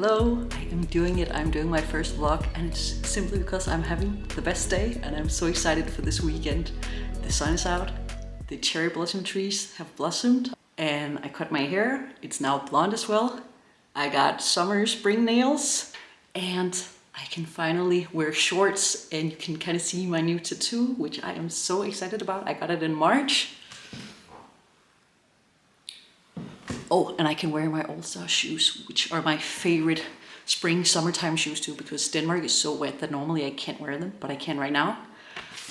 Hello, I am doing it. I'm doing my first vlog, and it's simply because I'm having the best day and I'm so excited for this weekend. The sun is out, the cherry blossom trees have blossomed, and I cut my hair. It's now blonde as well. I got summer spring nails, and I can finally wear shorts, and you can kind of see my new tattoo, which I am so excited about. I got it in March. Oh, and I can wear my All-Star shoes, which are my favorite spring, summertime shoes too, because Denmark is so wet that normally I can't wear them, but I can right now.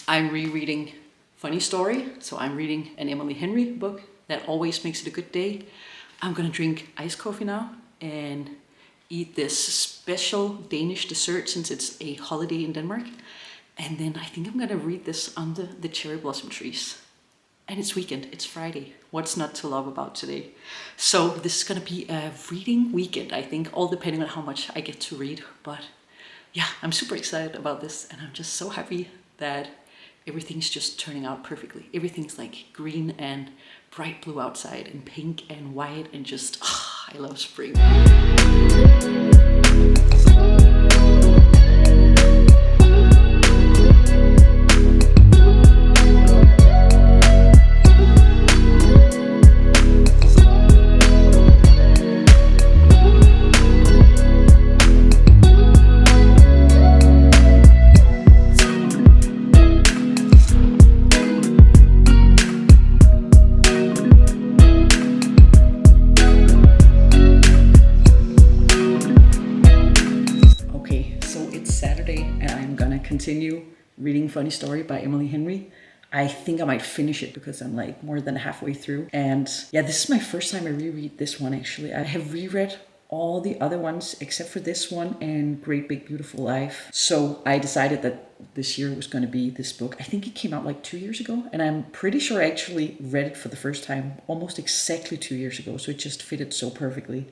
I'm rereading Funny Story, so I'm reading an Emily Henry book. That always makes it a good day. I'm gonna drink iced coffee now and eat this special Danish dessert since it's a holiday in Denmark. And then I think I'm gonna read this under the cherry blossom trees. And it's weekend, it's Friday. What's not to love about today? So this is gonna be a reading weekend, I think, all depending on how much I get to read. But yeah, I'm super excited about this, and I'm just so happy that everything's just turning out perfectly. Everything's like green and bright blue outside and pink and white and just, I love spring. Continue reading Funny Story by Emily Henry. I think I might finish it because I'm like more than halfway through. And yeah, this is my first time I reread this one actually. I have reread all the other ones except for this one and Great Big Beautiful Life. So I decided that this year was going to be this book. I think it came out like 2 years ago, and I'm pretty sure I actually read it for the first time almost exactly 2 years ago. So it just fitted so perfectly.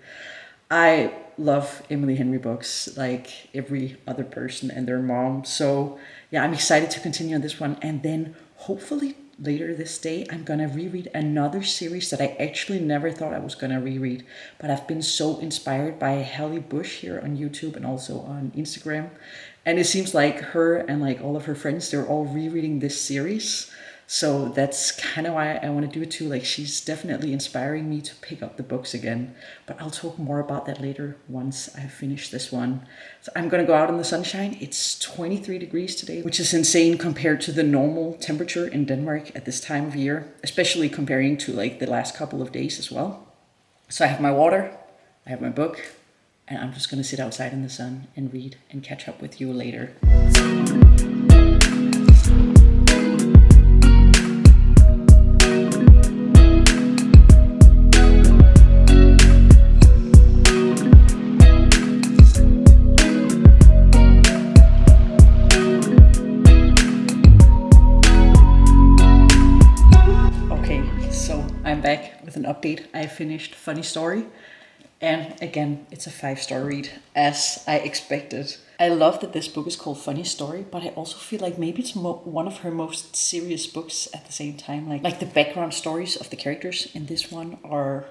I love Emily Henry books like every other person and their mom. So yeah, I'm excited to continue on this one. And then hopefully later this day, I'm going to reread another series that I actually never thought I was going to reread. But I've been so inspired by Hallie Bush here on YouTube and also on Instagram. And it seems like her and like all of her friends, they're all rereading this series. So that's kind of why I want to do it too. Like, she's definitely inspiring me to pick up the books again. But I'll talk more about that later once I finish this one. So I'm going to go out in the sunshine. It's 23 degrees today, which is insane compared to the normal temperature in Denmark at this time of year, especially comparing to like the last couple of days as well. So I have my water, I have my book, and I'm just going to sit outside in the sun and read and catch up with you later. I'm back with an update. I finished Funny Story, and again, it's a 5-star read, as I expected. I love that this book is called Funny Story, but I also feel like maybe it's one of her most serious books at the same time. Like the background stories of the characters in this one are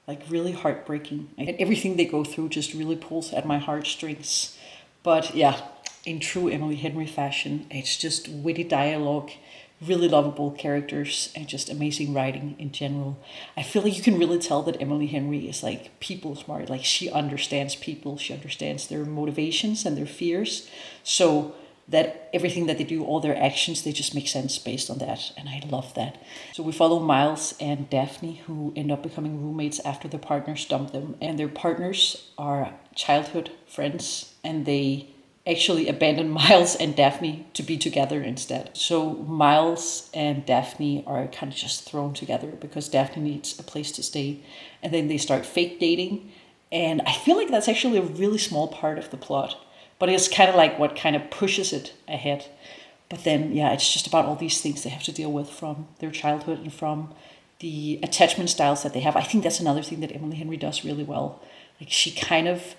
like really heartbreaking, and everything they go through just really pulls at my heartstrings. But yeah, in true Emily Henry fashion, it's just witty dialogue, really lovable characters, and just amazing writing in general. I feel like you can really tell that Emily Henry is like people smart. Like, she understands people, she understands their motivations and their fears, so that everything that they do, all their actions, they just make sense based on that, and I love that. So we follow Miles and Daphne, who end up becoming roommates after their partners dump them, and their partners are childhood friends, and they actually abandon Miles and Daphne to be together instead. So Miles and Daphne are kind of just thrown together because Daphne needs a place to stay. And then they start fake dating. And I feel like that's actually a really small part of the plot, but it's kind of like what kind of pushes it ahead. But then, yeah, it's just about all these things they have to deal with from their childhood and from the attachment styles that they have. I think that's another thing that Emily Henry does really well. Like, she kind of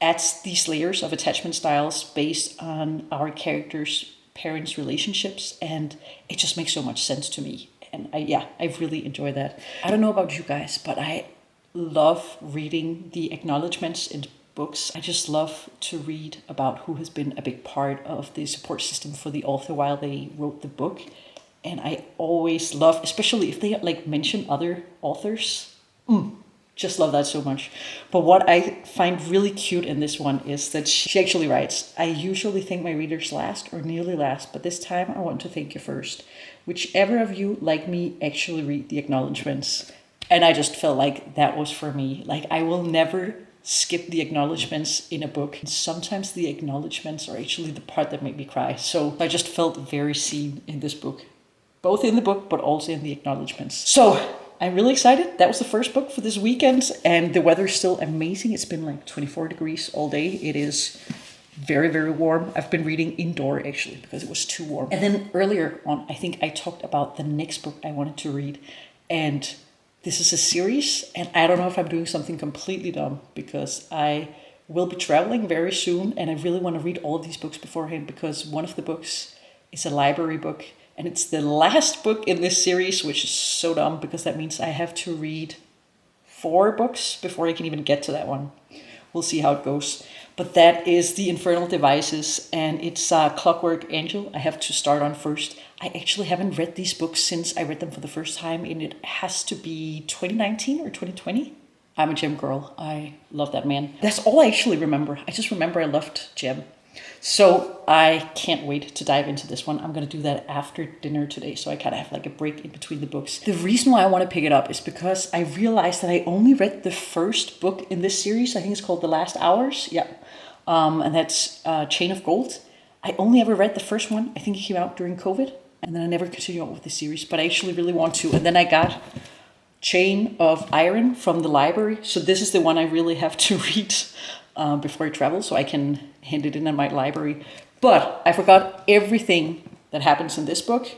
adds these layers of attachment styles based on our characters' parents' relationships, and it just makes so much sense to me. And I really enjoy that. I don't know about you guys, but I love reading the acknowledgements in books. I just love to read about who has been a big part of the support system for the author while they wrote the book. And I always love, especially if they like mention other authors. Just love that so much. But what I find really cute in this one is that she actually writes, I usually thank my readers last or nearly last, but this time I want to thank you first. Whichever of you, like me, actually read the acknowledgements. And I just felt like that was for me. Like, I will never skip the acknowledgements in a book. Sometimes the acknowledgements are actually the part that made me cry. So I just felt very seen in this book, both in the book, but also in the acknowledgements. So I'm really excited. That was the first book for this weekend, and the weather is still amazing. It's been like 24 degrees all day. It is very, very warm. I've been reading indoor actually because it was too warm. And then earlier on, I think I talked about the next book I wanted to read, and this is a series, and I don't know if I'm doing something completely dumb because I will be traveling very soon, and I really want to read all of these books beforehand because one of the books is a library book, and it's the last book in this series, which is so dumb because that means I have to read 4 books before I can even get to that one. We'll see how it goes. But that is the Infernal Devices, and it's Clockwork Angel. I have to start on first. I actually haven't read these books since I read them for the first time, and it has to be 2019 or 2020. I'm a Jem girl. I love that man. That's all I actually remember. I just remember I loved Jem. So I can't wait to dive into this one. I'm going to do that after dinner today, so I kind of have like a break in between the books. The reason why I want to pick it up is because I realized that I only read the first book in this series. I think it's called The Last Hours. Yeah. And that's Chain of Gold. I only ever read the first one. I think it came out during COVID, and then I never continued on with the series, but I actually really want to. And then I got Chain of Iron from the library. So this is the one I really have to read before I travel, so I can hand it in my library. But I forgot everything that happens in this book,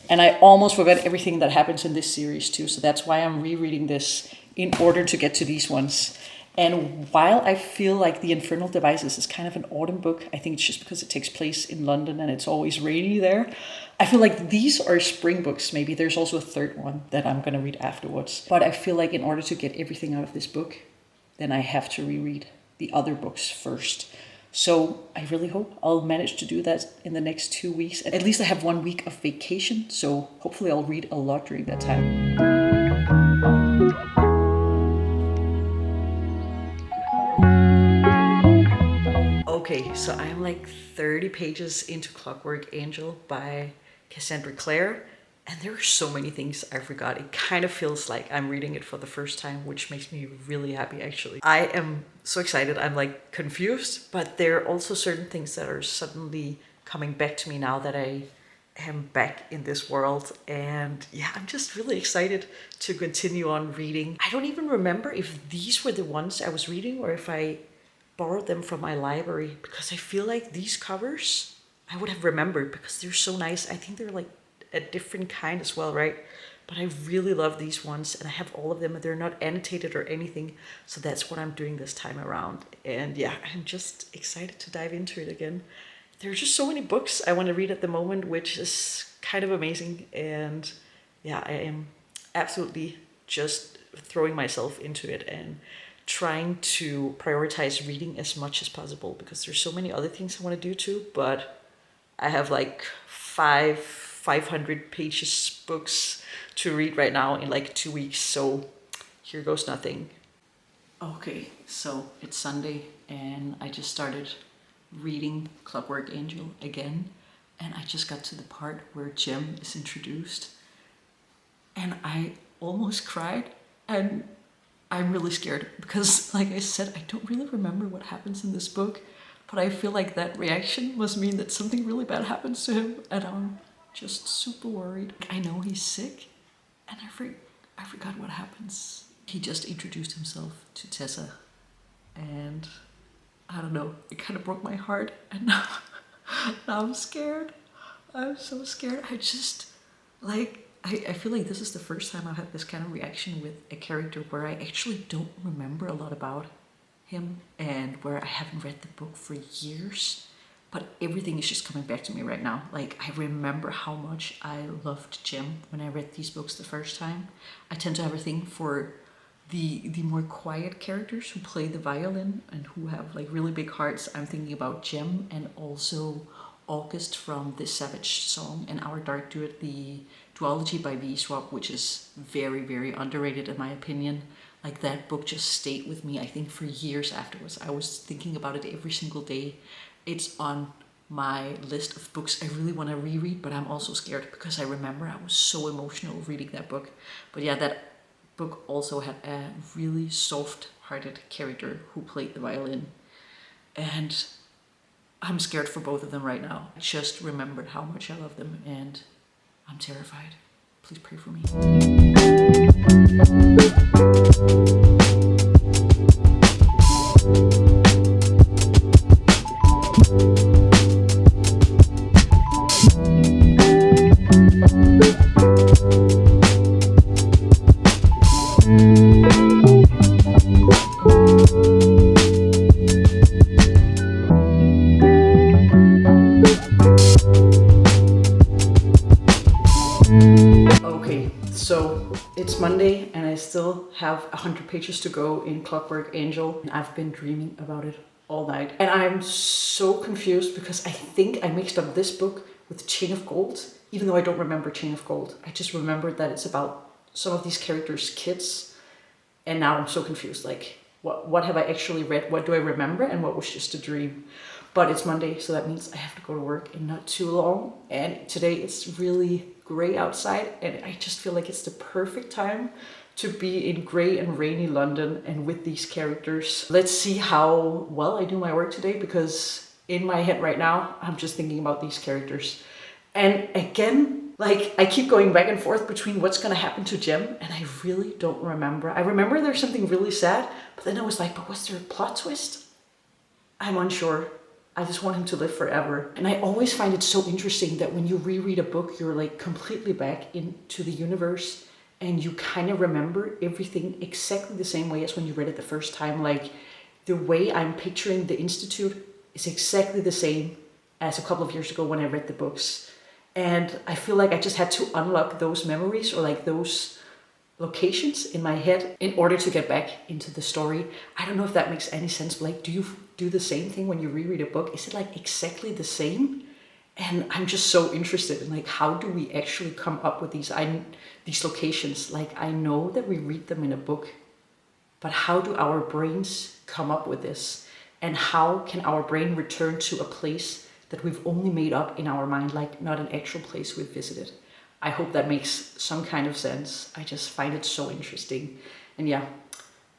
and I almost forgot everything that happens in this series too. So that's why I'm rereading this in order to get to these ones. And while I feel like the Infernal Devices is kind of an autumn book, I think it's just because it takes place in London and it's always rainy there. I feel like these are spring books. Maybe there's also a third one that I'm going to read afterwards. But I feel like in order to get everything out of this book, then I have to reread the other books first. So I really hope I'll manage to do that in the next 2 weeks. At least I have 1 week of vacation, so hopefully I'll read a lot during that time. Okay, so I'm like 30 pages into Clockwork Angel by Cassandra Clare, and there are so many things I forgot. It kind of feels like I'm reading it for the first time, which makes me really happy actually. I am so excited. I'm like confused, but there are also certain things that are suddenly coming back to me now that I am back in this world. And yeah, I'm just really excited to continue on reading. I don't even remember if these were the ones I was reading or if I borrowed them from my library, because I feel like these covers I would have remembered because they're so nice. I think they're like a different kind as well, right? But I really love these ones, and I have all of them, and they're not annotated or anything. So that's what I'm doing this time around. And yeah, I'm just excited to dive into it again. There are just so many books I want to read at the moment, which is kind of amazing. And yeah, I am absolutely just throwing myself into it and trying to prioritize reading as much as possible, because there's so many other things I want to do too. But I have like 500 pages books to read right now in like 2 weeks, so here goes nothing. Okay, so it's Sunday and I just started reading Clockwork Angel again, and I just got to the part where Jem is introduced, and I almost cried, and I'm really scared because, like I said, I don't really remember what happens in this book, but I feel like that reaction must mean that something really bad happens to him, and I'm just super worried. I know he's sick, and I forgot what happens. He just introduced himself to Tessa, and I don't know, it kind of broke my heart, and now I'm scared. I'm so scared. I just, like, I feel like this is the first time I've had this kind of reaction with a character where I actually don't remember a lot about him, and where I haven't read the book for years, but everything is just coming back to me right now. Like, I remember how much I loved Jem when I read these books the first time. I tend to have a thing for the more quiet characters who play the violin and who have like really big hearts. I'm thinking about Jem and also August from The Savage Song and Our Dark Duet, the duology by V. Swap, which is very, very underrated in my opinion. Like that book just stayed with me, I think, for years afterwards. I was thinking about it every single day. It's on my list of books I really want to reread, but I'm also scared because I remember I was so emotional reading that book. But yeah, that book also had a really soft-hearted character who played the violin. And I'm scared for both of them right now. I just remembered how much I love them and I'm terrified. Please pray for me. So it's Monday and I still have 100 pages to go in Clockwork Angel. And I've been dreaming about it all night. And I'm so confused because I think I mixed up this book with Chain of Gold, even though I don't remember Chain of Gold. I just remembered that it's about some of these characters' kids. And now I'm so confused. Like, what have I actually read? What do I remember? And what was just a dream? But it's Monday, so that means I have to go to work in not too long. And today it's really gray outside and I just feel like it's the perfect time to be in gray and rainy London and with these characters. Let's see how well I do my work today, because in my head right now I'm just thinking about these characters. And again, like, I keep going back and forth between what's gonna happen to Jem and I really don't remember. I remember there's something really sad, but then I was like, but was there a plot twist? I'm unsure. I just want him to live forever. And I always find it so interesting that when you reread a book, you're like completely back into the universe and you kind of remember everything exactly the same way as when you read it the first time. Like, the way I'm picturing the Institute is exactly the same as a couple of years ago when I read the books. And I feel like I just had to unlock those memories or like those locations in my head in order to get back into the story. I don't know if that makes any sense, but like, do you do the same thing when you reread a book? Is it like exactly the same? And I'm just so interested in like, how do we actually come up with these locations? Like, I know that we read them in a book, but how do our brains come up with this? And how can our brain return to a place that we've only made up in our mind, like not an actual place we've visited? I hope that makes some kind of sense. I just find it so interesting. And yeah,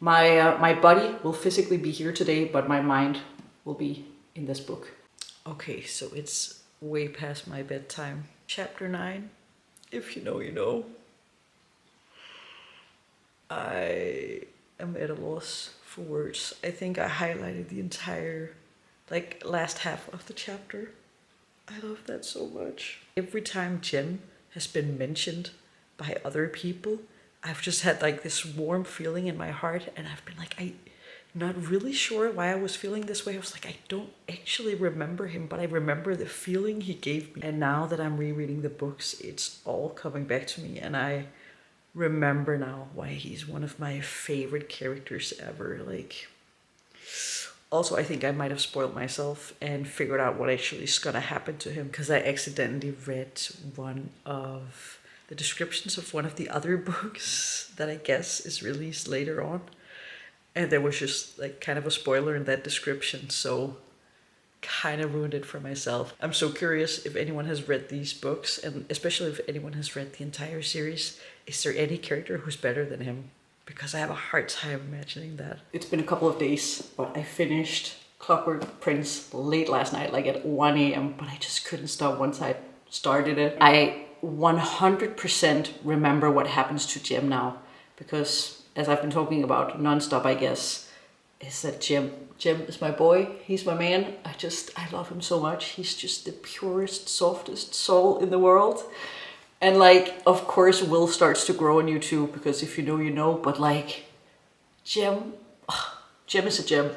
my body will physically be here today, but my mind will be in this book. Okay, so it's way past my bedtime. Chapter 9, if you know, you know. I am at a loss for words. I think I highlighted the entire, like, last half of the chapter. I love that so much. Every time Jem has been mentioned by other people, I've just had like this warm feeling in my heart, and I've been like, I'm not really sure why I was feeling this way. I was like, I don't actually remember him, but I remember the feeling he gave me. And now that I'm rereading the books, it's all coming back to me, and I remember now why he's one of my favorite characters ever. Like, also, I think I might have spoiled myself and figured out what actually is gonna happen to him, because I accidentally read one of the descriptions of one of the other books that I guess is released later on. And there was just like kind of a spoiler in that description, so kind of ruined it for myself. I'm so curious if anyone has read these books, and especially if anyone has read the entire series. Is there any character who's better than him? Because I have a hard time imagining that. It's been a couple of days, but I finished Clockwork Prince late last night, like at 1 a.m., but I just couldn't stop once I started it. I 100% remember what happens to Jem now, because as I've been talking about nonstop, I guess, is that Jem is my boy. He's my man. I love him so much. He's just the purest, softest soul in the world. And like, of course, Will starts to grow on you too, because if you know, you know, but like, Jem is a gem.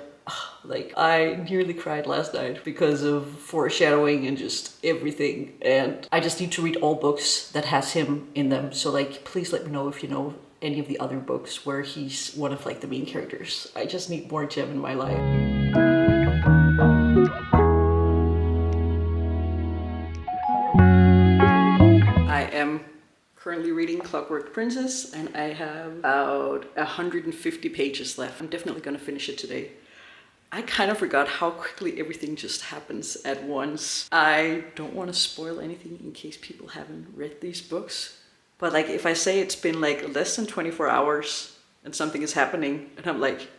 Like, I nearly cried last night because of foreshadowing and just everything. And I just need to read all books that has him in them. So like, please let me know if you know any of the other books where he's one of like the main characters. I just need more Jem in my life. I am currently reading Clockwork Princess and I have about 150 pages left. I'm definitely gonna finish it today. I kind of forgot how quickly everything just happens at once. I don't want to spoil anything in case people haven't read these books. But like if I say it's been like less than 24 hours and something is happening and I'm like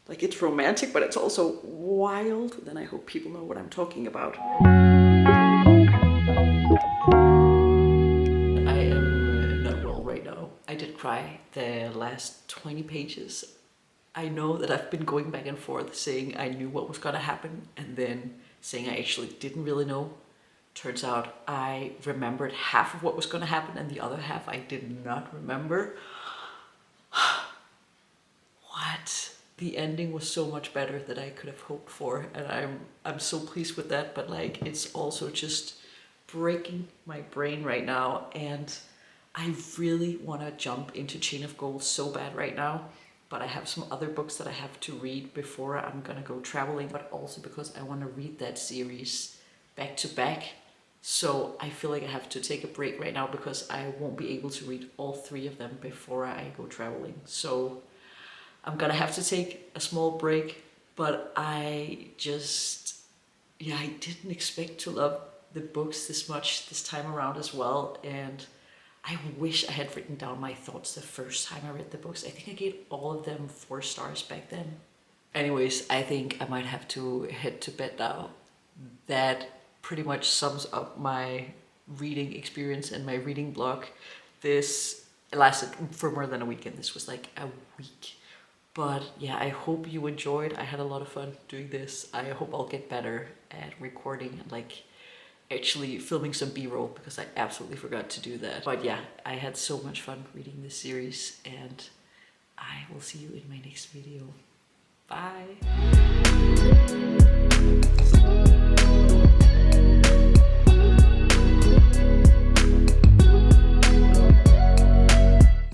it's romantic but it's also wild, then I hope people know what I'm talking about. I am not well right now. I did cry the last 20 pages. I know that I've been going back and forth saying I knew what was gonna happen and then saying I actually didn't really know. Turns out I remembered half of what was gonna happen and the other half I did not remember. What? The ending was so much better than I could have hoped for and I'm so pleased with that, but like it's also just breaking my brain right now and I really want to jump into Chain of Gold so bad right now. But I have some other books that I have to read before I'm gonna go traveling, but also because I want to read that series back to back. So I feel like I have to take a break right now because I won't be able to read all 3 of them before I go traveling. So I'm gonna have to take a small break, but I didn't expect to love the books this much this time around as well. And I wish I had written down my thoughts the first time I read the books. I think I gave all of them 4 stars back then. Anyways, I think I might have to head to bed now. That pretty much sums up my reading experience and my reading blog. This lasted for more than a weekend. This was like a week. But yeah, I hope you enjoyed. I had a lot of fun doing this. I hope I'll get better at recording and like actually filming some b-roll because I absolutely forgot to do that. But yeah, I had so much fun reading this series and I will see you in my next video. Bye!